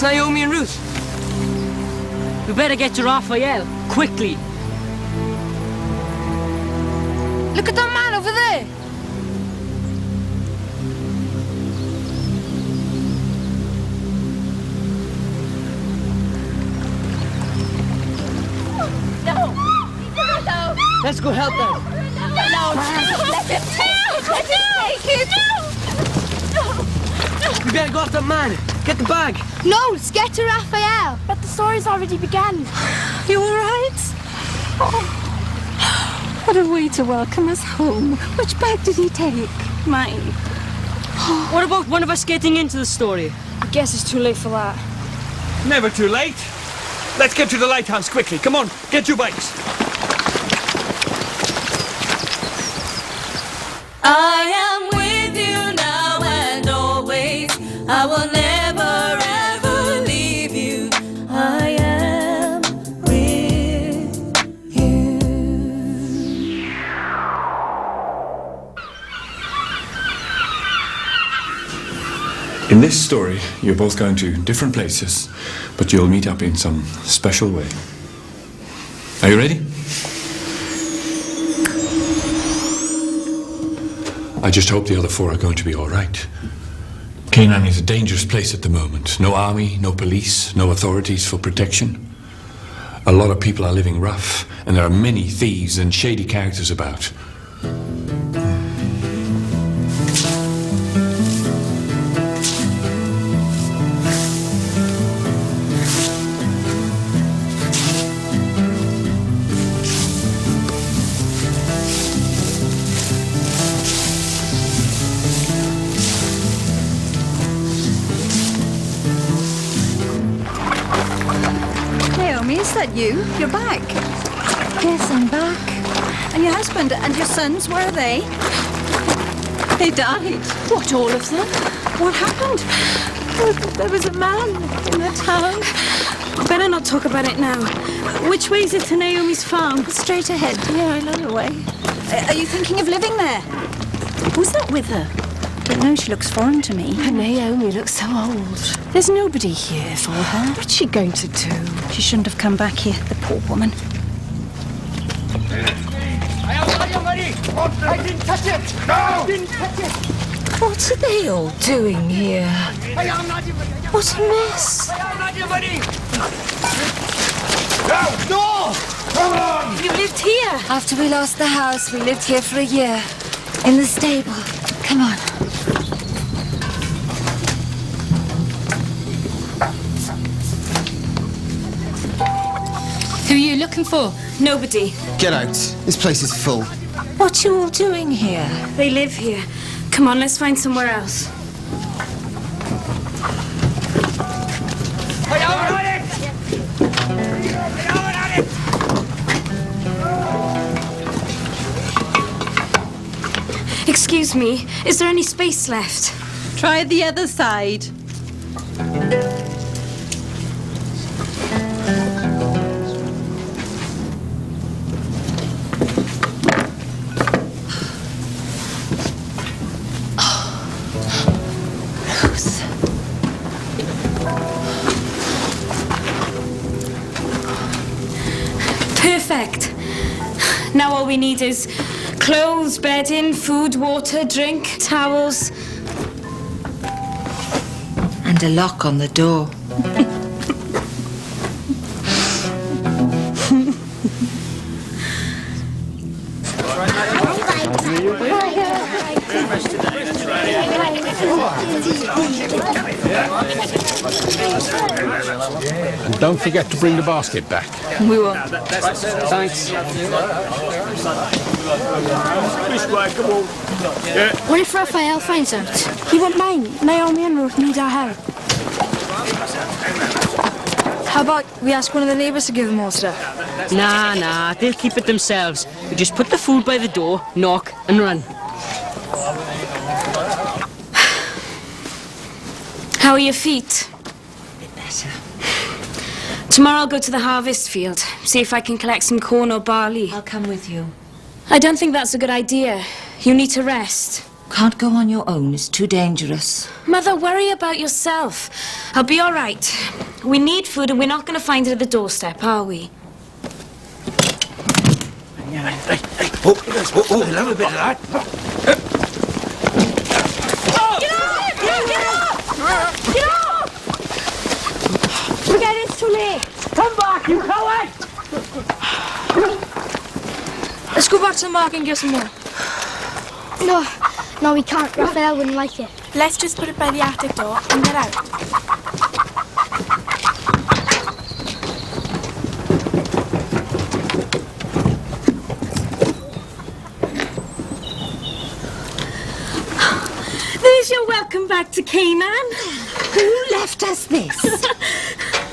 Naomi and Ruth. We better get to Raphael, quickly. Look at that man over there. No! Let's go help them. No! Let him take it! We better go after that man. Get the bag. No, let's get to Raphael. But the story's already begun. You all right? Oh. What a way to welcome us home. Which bag did he take? Mine. What about one of us getting into the story? I guess it's too late for that. Never too late. Let's get to the lighthouse quickly. Come on, get your bikes. I am with you now and always. I will never ever leave you. I am with you. In this story, you're both going to different places, but you'll meet up in some special way. Are you ready? I just hope the other four are going to be all right. Canaan is a dangerous place at the moment. No army, no police, no authorities for protection. A lot of people are living rough, and there are many thieves and shady characters about. Is that you? You're back? Yes, I'm back. And your husband and your sons, where are they? They died. What, all of them? What happened? There was a man in the town. Better not talk about it now. Which way is it to Naomi's farm? Straight ahead. Yeah, I know the way. Are you thinking of living there? Who's that with her? Don't know, she looks foreign to me. Naomi looks so old. There's nobody here for her. What's she going to do? She shouldn't have come back here, the poor woman. I didn't touch it! No! I didn't touch it! What are they all doing here? What a mess. No! Come on! You lived here? After we lost the house, we lived here for a year. In the stable. Come on. Who are you looking for? Nobody. Get out. This place is full. What you all doing here? They live here. Come on, let's find somewhere else. Excuse me, is there any space left? Try the other side. Perfect. Now all we need is clothes, bedding, food, water, drink, towels. And a lock on the door. And don't forget to bring the basket back. We will. Thanks. What if Raphael finds out? He won't mind. Naomi and Ruth need our help. How about we ask one of the neighbours to give them all stuff? Nah, they'll keep it themselves. We just put the food by the door, knock, and run. How are your feet? A bit better. Tomorrow I'll go to the harvest field, see if I can collect some corn or barley. I'll come with you. I don't think that's a good idea. You need to rest. Can't go on your own. It's too dangerous. Mother, worry about yourself. I'll be all right. We need food and we're not going to find it at the doorstep, are we? Hey. Oh, we'll have a bit of that. Get off! Forget it's too late. Come back, you coward! Let's go back to the market and get some more. No, we can't. Raphael wouldn't like it. Let's just put it by the attic door and get out. There's your welcome back to Canaan. Who left us this?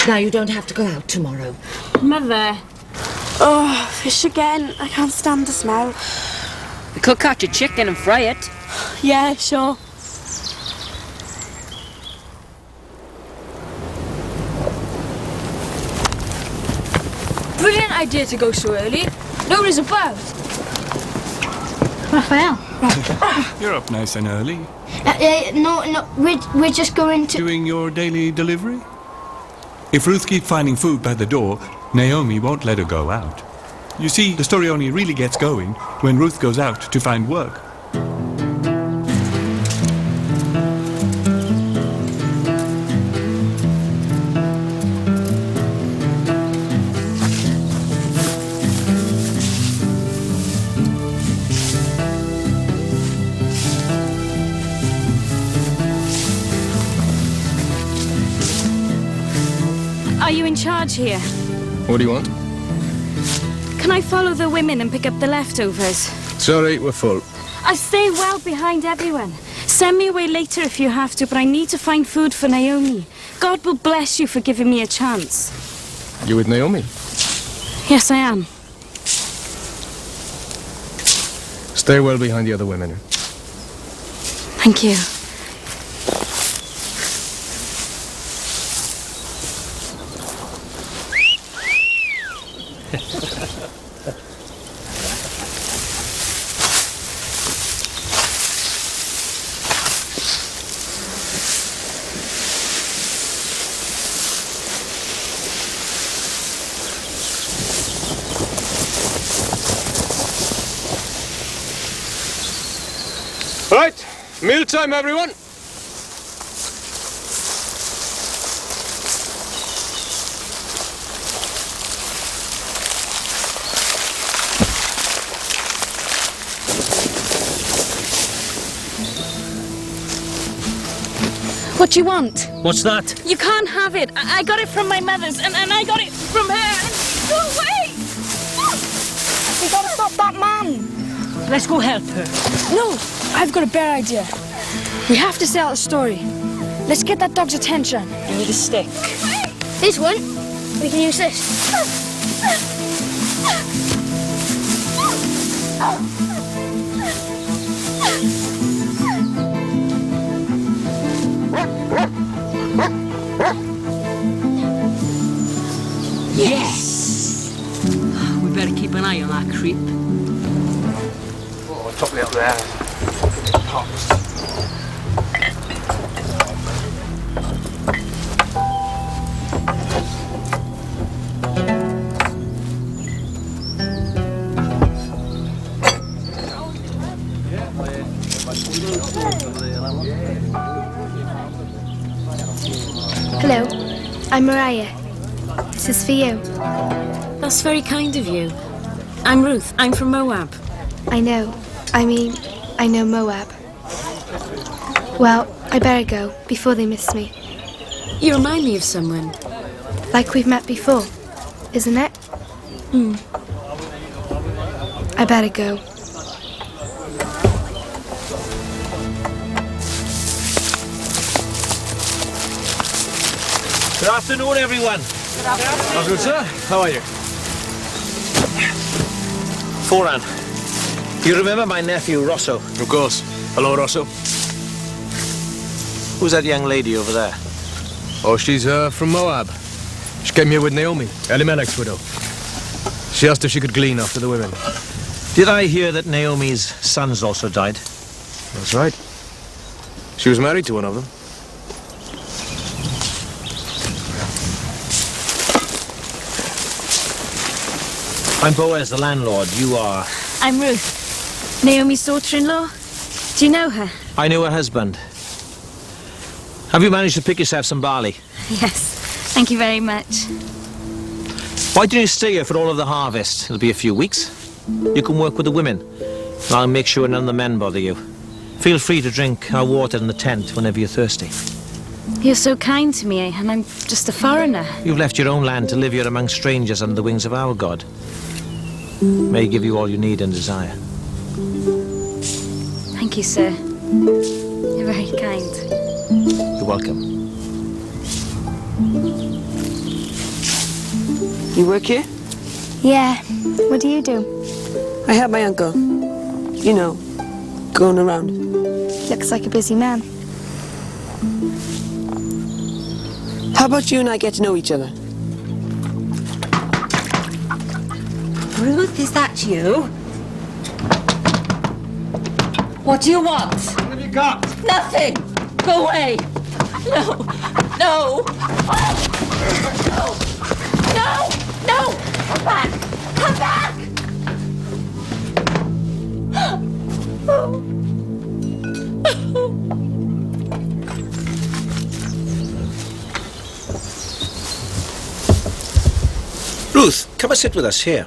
Now you don't have to go out tomorrow. Mother. Oh, fish again. I can't stand the smell. We could catch a chicken and fry it. Yeah, sure. Brilliant idea to go so early. Nobody's about. Raphael. You're up nice and early. No, we're just going to... Doing your daily delivery? If Ruth keeps finding food by the door, Naomi won't let her go out. You see, the story only really gets going when Ruth goes out to find work. Are you in charge here? What do you want? Can I follow the women and pick up the leftovers? Sorry, we're full. I stay well behind everyone. Send me away later if you have to, but I need to find food for Naomi. God will bless you for giving me a chance. You with Naomi? Yes, I am. Stay well behind the other women. Thank you. Right, mealtime, everyone. What do you want? What's that? You can't have it. I got it from my mother's, and I got it from her. Go away! We gotta stop that man. Let's go help her. No, I've got a better idea. We have to sell a story. Let's get that dog's attention. You need a stick. This one? We can use this. Yes! We better keep an eye on that creep. Oh, top me up there. Hello, I'm Mariah. This is for you. That's very kind of you. I'm Ruth. I'm from Moab. I know. I know Moab. Well, I better go before they miss me. You remind me of someone. Like we've met before, isn't it? I better go. Good afternoon, everyone. Good afternoon. Good, sir. How are you? Foran, you remember my nephew, Rosso? Of course. Hello, Rosso. Who's that young lady over there? Oh, she's from Moab. She came here with Naomi, Elimelech's widow. She asked if she could glean after the women. Did I hear that Naomi's sons also died? That's right. She was married to one of them. I'm Boaz, the landlord. You are? I'm Ruth, Naomi's daughter-in-law. Do you know her? I knew her husband. Have you managed to pick yourself some barley? Yes, thank you very much. Why don't you stay here for all of the harvest? It'll be a few weeks. You can work with the women. And I'll make sure none of the men bother you. Feel free to drink our water in the tent whenever you're thirsty. You're so kind to me, and I'm just a foreigner. You've left your own land to live here among strangers under the wings of our God. May he give you all you need and desire. Thank you, sir. You're very kind. You're welcome. You work here? Yeah. What do you do? I help my uncle. You know, going around. Looks like a busy man. How about you and I get to know each other? Ruth, is that you? What do you want? What have you got? Nothing! Go away! No! No! No! No! No! Come back! Come back! Ruth, come and sit with us here.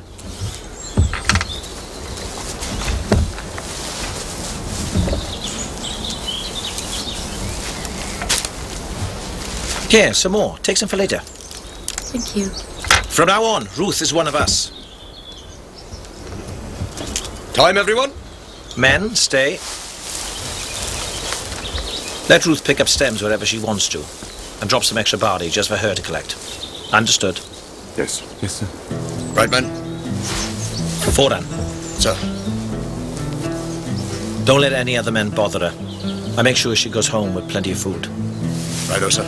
Here, some more. Take some for later. Thank you. From now on, Ruth is one of us. Time, everyone? Men, stay. Let Ruth pick up stems wherever she wants to, and drop some extra barley just for her to collect. Understood? Yes. Yes, sir. Right, men. Foran. Sir. Don't let any other men bother her. I make sure she goes home with plenty of food. Righto, sir.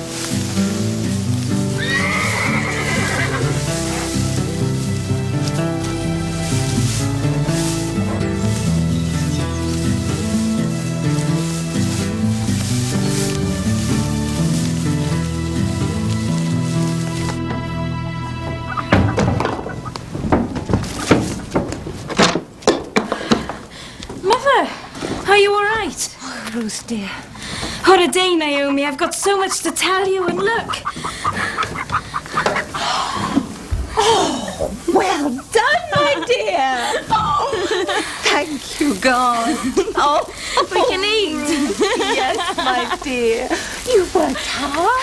Mother, are you all right? Oh, Ruth, dear. What a day, Naomi. I've got so much to tell you, and look. Oh, well done, my dear. Oh, thank you, God. Oh, We can eat. yes, my dear. You worked hard.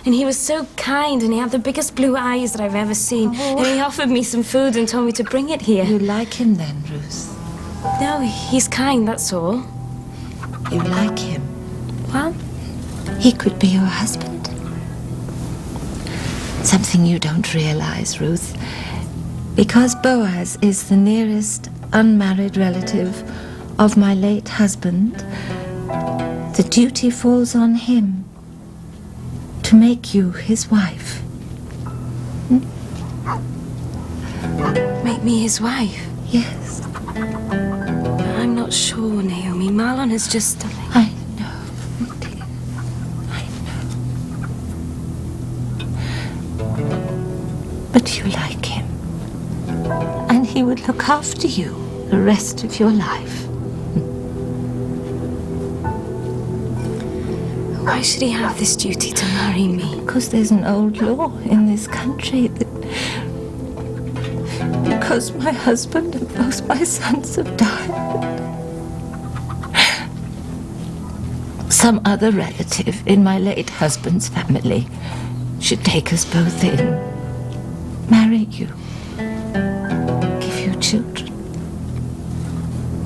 And he was so kind, and he had the biggest blue eyes that I've ever seen. And he offered me some food and told me to bring it here. You like him then, Ruth? No, he's kind, that's all. You like him? Well, He could be your husband. Something you don't realize, Ruth. Because Boaz is the nearest unmarried relative of my late husband, the duty falls on him to make you his wife. make me his wife. Yes. I'm not sure, Naomi. Marlon has just... I know, dear. I know. But you like him. And he would look after you the rest of your life. Why should he have this duty to marry me? Because there's an old law in this country that... Because my husband and both my sons have died, some other relative in my late husband's family should take us both in, marry you, give you children.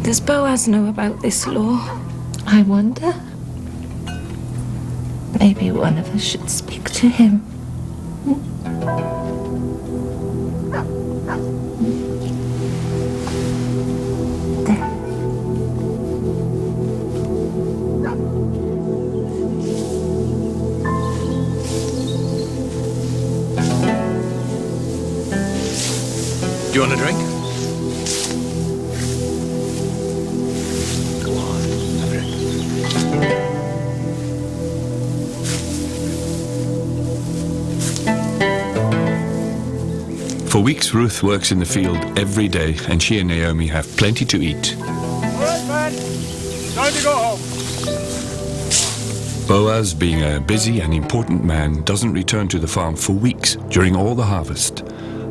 Does Boaz know about this law? I wonder. Maybe one of us should speak to him. Do you want a drink? For weeks, Ruth works in the field every day, and she and Naomi have plenty to eat. All right, man. Time to go home. Boaz, being a busy and important man, doesn't return to the farm for weeks during all the harvest,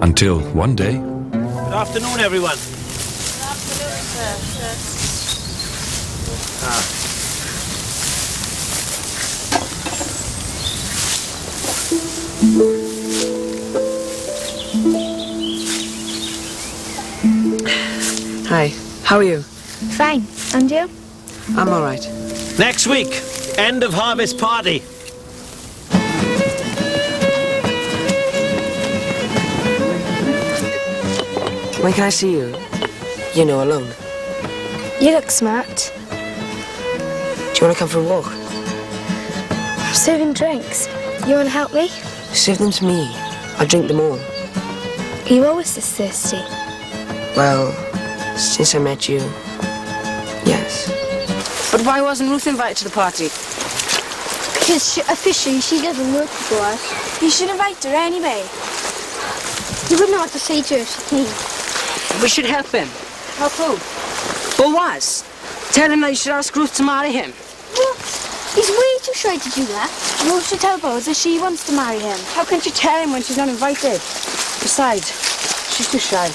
until one day... Good afternoon, everyone. Good afternoon, sir. Hi, how are you? Fine. And you? I'm all right. Next week, end of harvest party. When can I see you? You know, alone. You look smart. Do you want to come for a walk? I'm serving drinks. You want to help me? Serve them to me. I'll drink them all. Are you always this thirsty? Well, since I met you, yes. But why wasn't Ruth invited to the party? Because officially she doesn't work for us. You should invite her anyway. You wouldn't know what to say to her if she came. We should help him. Help who? Boaz. Tell him that you should ask Ruth to marry him. What? He's way too shy to do that. Ruth should tell Boaz that she wants to marry him. How can you tell him when she's not invited? Besides, she's too shy.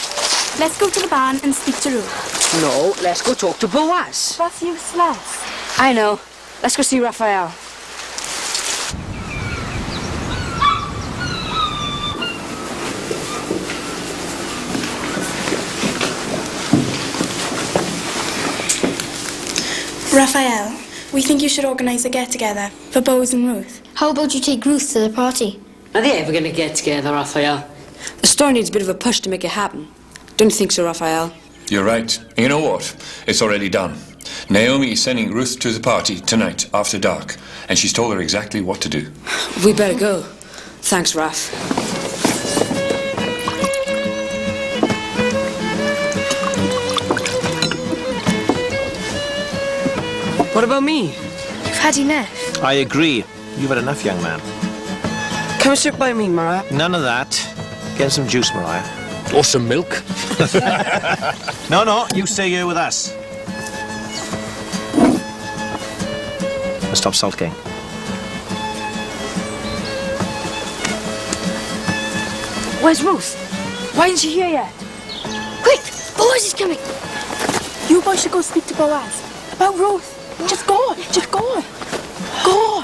Let's go to the barn and speak to Ruth. No, let's go talk to Boaz. That's useless. I know. Let's go see Raphael. Raphael, we think you should organise a get-together for Boaz and Ruth. How about you take Ruth to the party? Are they ever going to get together, Raphael? The story needs a bit of a push to make it happen. Don't you think so, Raphael? You're right. You know what? It's already done. Naomi is sending Ruth to the party tonight after dark, and she's told her exactly what to do. We better go. Thanks, Raph. What about me? You've had enough. I agree. You've had enough, young man. Come and sit by me, Mariah. None of that. Get some juice, Mariah. Or some milk. No, you stay here with us. Now stop sulking. Where's Ruth? Why isn't she here yet? Quick! Boaz is coming! You boys should go speak to Boaz about Ruth. Just go! Just go! Go!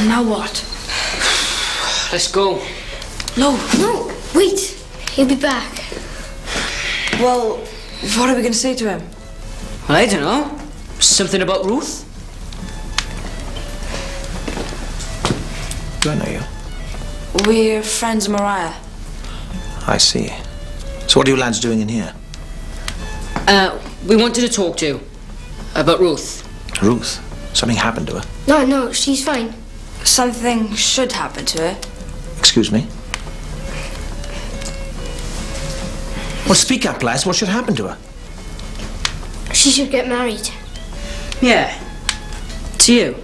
Now what? Let's go. No, wait. He'll be back. Well, what are we going to say to him? Well, I don't know. Something about Ruth? Do I know you? We're friends of Mariah. I see. So what are you lads doing in here? We wanted to talk to you about Ruth. Ruth? Something happened to her? No, she's fine. Something should happen to her. Excuse me? Well, speak up, lads. What should happen to her? She should get married. Yeah. To you.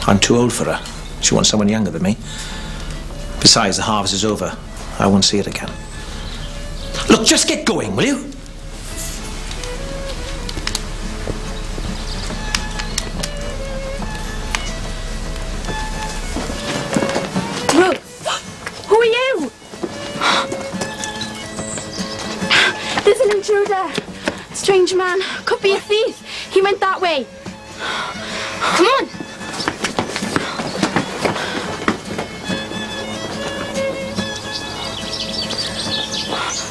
I'm too old for her. She wants someone younger than me. Besides, the harvest is over. I won't see it again. Look, just get going, will you? Ruth! Who are you? There's an intruder. Strange man. Could be a thief. He went that way. Come on.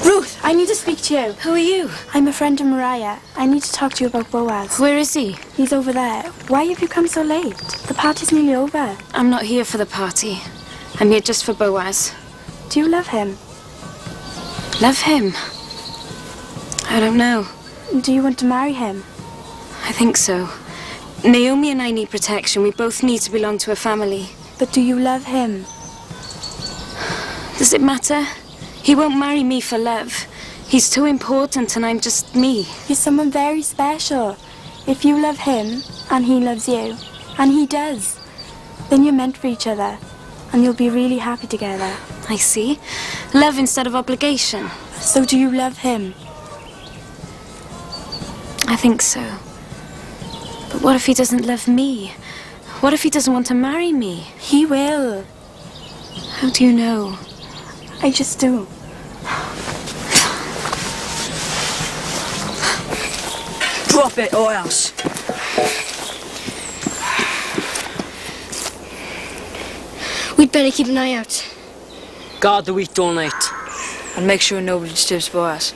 Ruth, I need to speak to you. Who are you? I'm a friend of Mariah. I need to talk to you about Boaz. Where is he? He's over there. Why have you come so late? The party's nearly over. I'm not here for the party. I'm here just for Boaz. Do you love him? Love him? I don't know. Do you want to marry him? I think so. Naomi and I need protection. We both need to belong to a family. But do you love him? Does it matter? He won't marry me for love. He's too important and I'm just me. You're someone very special. If you love him and he loves you, And he does. Then you're meant for each other. And you'll be really happy together. I see. Love instead of obligation. So do you love him? I think so. But what if he doesn't love me? What if he doesn't want to marry me? He will. How do you know? I just do. Drop it or else. We'd better keep an eye out. Guard the wheat all night. And make sure nobody disturbs Boaz.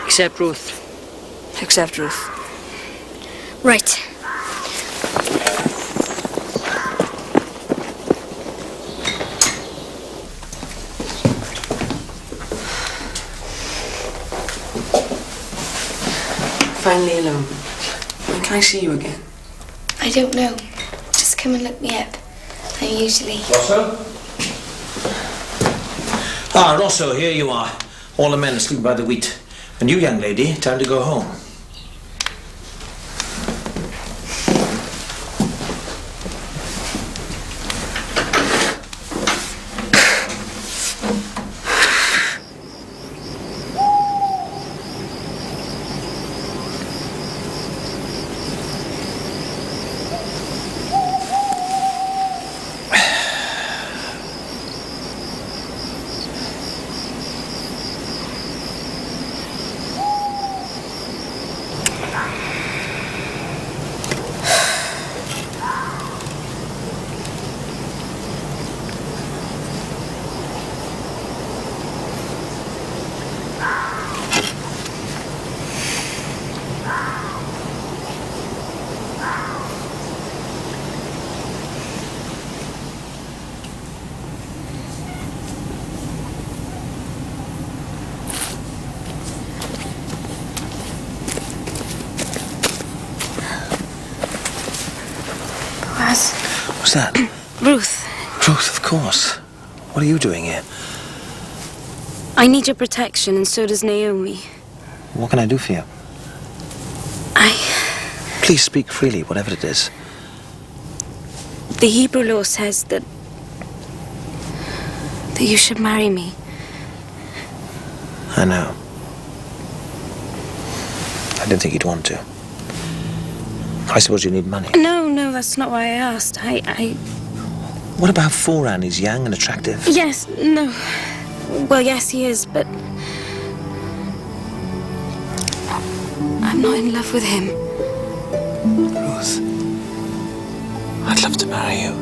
Except Ruth. Except Ruth. Right. Finally alone. When can I see you again? I don't know. Just come and look me up. I'm usually... Rosso? Ah, Rosso, here you are. All the men asleep by the wheat. And you, young lady, time to go home. What's that? Ruth. Ruth, of course. What are you doing here? I need your protection, and so does Naomi. What can I do for you? Please speak freely, whatever it is. The Hebrew law says that you should marry me. I know. I didn't think you'd want to. I suppose you need money. No, that's not why I asked. What about Foran? He's young and attractive. Yes, no. Well, yes, he is, but... I'm not in love with him. Ruth, I'd love to marry you.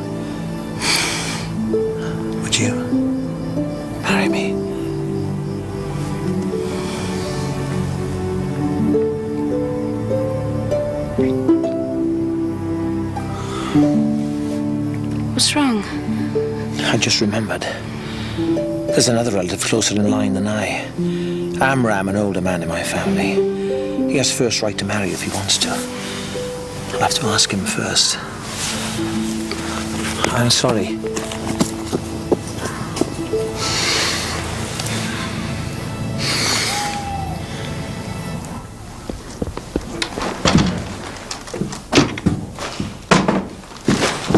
Would you marry me? What's wrong? I just remembered. There's another relative closer in line than I. Amram, an older man in my family. He has first right to marry you if he wants to. I'll have to ask him first. I'm sorry.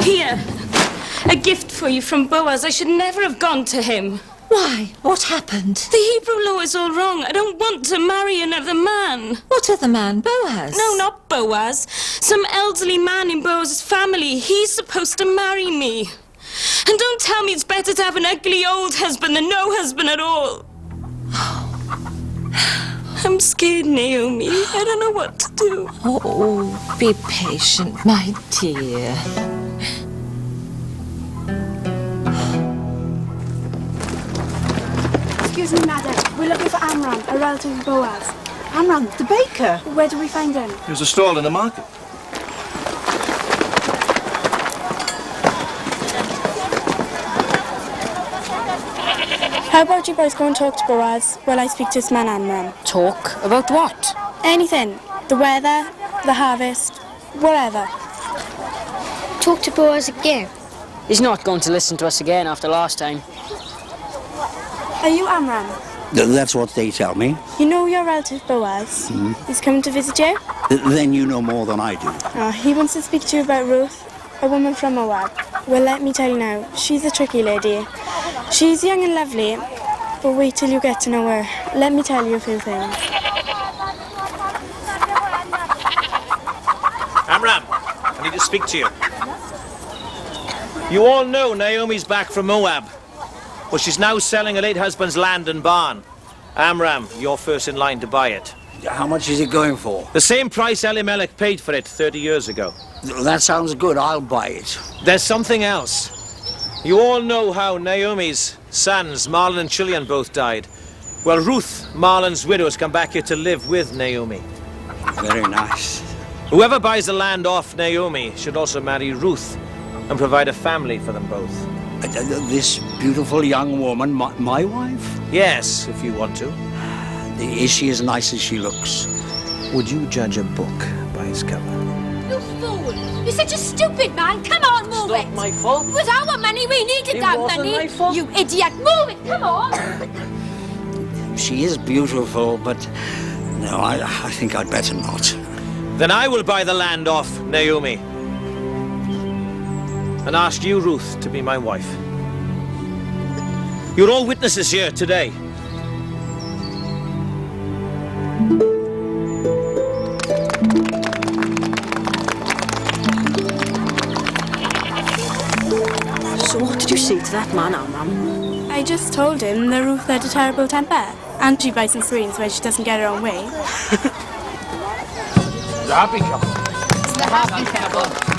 Here, a gift for you from Boaz. I should never have gone to him. Why? What happened? The Hebrew law is all wrong. I don't want to marry another man. What other man? Boaz? No, not Boaz. Some elderly man in Boaz's family. He's supposed to marry me. And don't tell me it's better to have an ugly old husband than no husband at all. I'm scared, Naomi. I don't know what to do. Oh, be patient, my dear. Excuse me, madam. We're looking for Amram, a relative of Boaz. Amram, the baker? Where do we find him? There's a stall in the market. How about you boys go and talk to Boaz while I speak to this man Amram? Talk? About what? Anything. The weather, the harvest, whatever. Talk to Boaz again. He's not going to listen to us again after last time. Are you Amram? That's what they tell me. You know your relative Boaz? Mm. He's coming to visit you? Then you know more than I do. He wants to speak to you about Ruth, a woman from Moab. Well, let me tell you now, she's a tricky lady. She's young and lovely, but wait till you get to know her. Let me tell you a few things. Amram, I need to speak to you. You all know Naomi's back from Moab. Well, she's now selling her late husband's land and barn. Amram, you're first in line to buy it. How much is it going for? The same price Elimelech paid for it 30 years ago. That sounds good. I'll buy it. There's something else. You all know how Naomi's sons, Marlon and Chilion, both died. Well, Ruth, Marlon's widow, has come back here to live with Naomi. Very nice. Whoever buys the land off Naomi should also marry Ruth and provide a family for them both. This beautiful young woman, my wife? Yes, if you want to. Is she as nice as she looks? Would you judge a book by its cover? You fool! You're such a stupid man! Come on, move it! It's not my fault. It was our money, we needed It that wasn't money! my fault. You idiot! Move it! Come on! She is beautiful, but no, I think I'd better not. Then I will buy the land off Naomi and ask you, Ruth, to be my wife. You're all witnesses here today. So what did you say to that man, Amram? I just told him that Ruth had a terrible temper, and she bites and screams when she doesn't get her own way. The happy couple. The happy couple.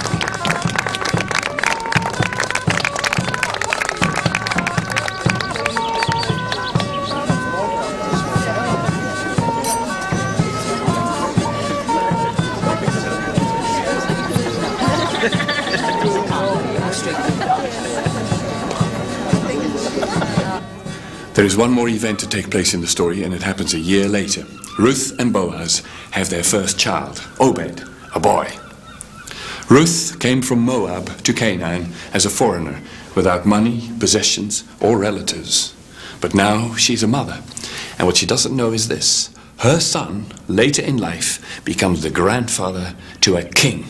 There is one more event to take place in the story, and it happens a year later. Ruth and Boaz have their first child, Obed, a boy. Ruth came from Moab to Canaan as a foreigner, without money, possessions, or relatives. But now she's a mother, and what she doesn't know is this. Her son, later in life, becomes the grandfather to a king,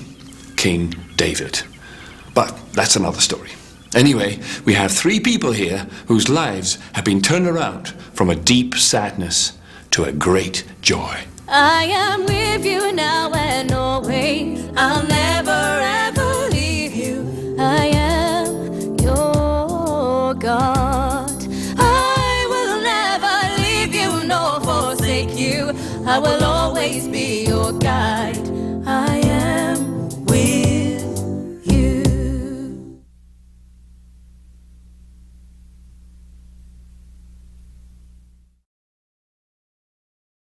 King David. But that's another story. Anyway, we have three people here whose lives have been turned around from a deep sadness to a great joy. I am with you now and always. I'll never ever leave you. I am your God. I will never leave you nor forsake you. I will always be